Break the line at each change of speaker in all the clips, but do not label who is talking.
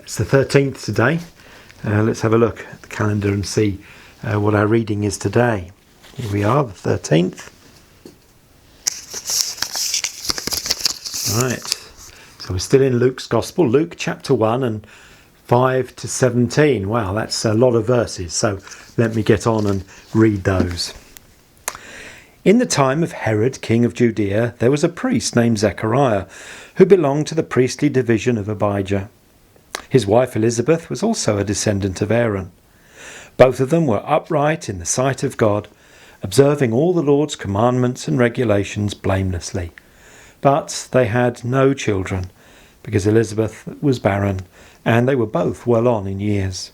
It's the 13th today. Let's have a look at the calendar and see what our reading is today. Here we are, the 13th. Right, so we're still in Luke's Gospel, Luke chapter 1 and 5 to 17. Wow, that's a lot of verses, so let me get on and read those. In the time of Herod, king of Judea, there was a priest named Zechariah, who belonged to the priestly division of Abijah. His wife Elizabeth was also a descendant of Aaron. Both of them were upright in the sight of God, observing all the Lord's commandments and regulations blamelessly. But they had no children, because Elizabeth was barren, and they were both well on in years.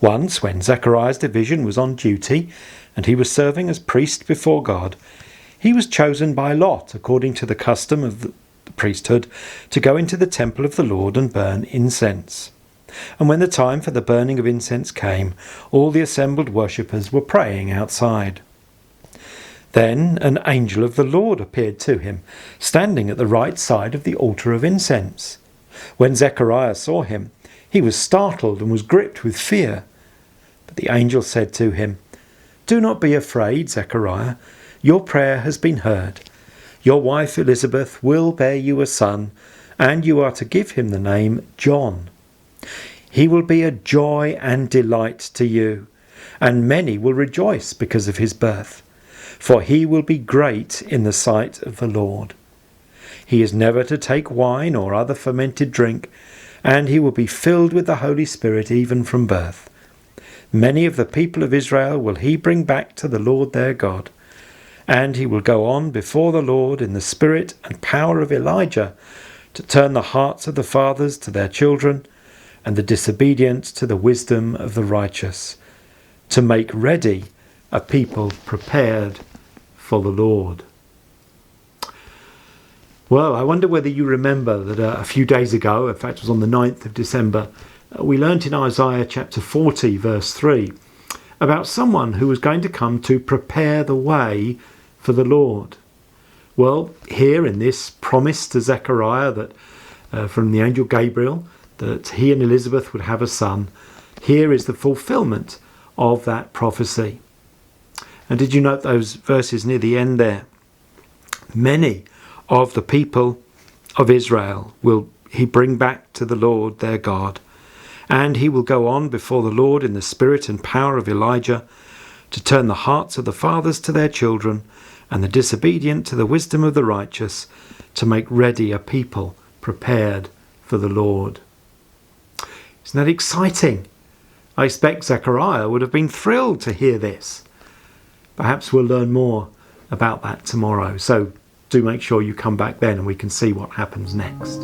Once, when Zechariah's division was on duty, and he was serving as priest before God, he was chosen by lot, according to the custom of the priesthood, to go into the temple of the Lord and burn incense. And when the time for the burning of incense came, all the assembled worshippers were praying outside. Then an angel of the Lord appeared to him, standing at the right side of the altar of incense. When Zechariah saw him, he was startled and was gripped with fear. But the angel said to him, "Do not be afraid, Zechariah. Your prayer has been heard. Your wife Elizabeth will bear you a son, and you are to give him the name John. He will be a joy and delight to you, and many will rejoice because of his birth. For he will be great in the sight of the Lord. He is never to take wine or other fermented drink, and he will be filled with the Holy Spirit even from birth. Many of the people of Israel will he bring back to the Lord their God, and he will go on before the Lord in the spirit and power of Elijah, to turn the hearts of the fathers to their children, and the disobedient to the wisdom of the righteous, to make ready a people prepared for the Lord." Well, I wonder whether you remember that a few days ago, in fact it was on the 9th of December, we learnt in Isaiah chapter 40 verse 3 about someone who was going to come to prepare the way for the Lord. Well, here in this promise to Zechariah that from the angel Gabriel, that he and Elizabeth would have a son, here is the fulfillment of that prophecy. And did you note those verses near the end there? Many of the people of Israel will he bring back to the Lord their God, and he will go on before the Lord in the spirit and power of Elijah, to turn the hearts of the fathers to their children, and the disobedient to the wisdom of the righteous, to make ready a people prepared for the Lord. Isn't that exciting? I expect Zechariah would have been thrilled to hear this. Perhaps we'll learn more about that tomorrow, so do make sure you come back then and we can see what happens next.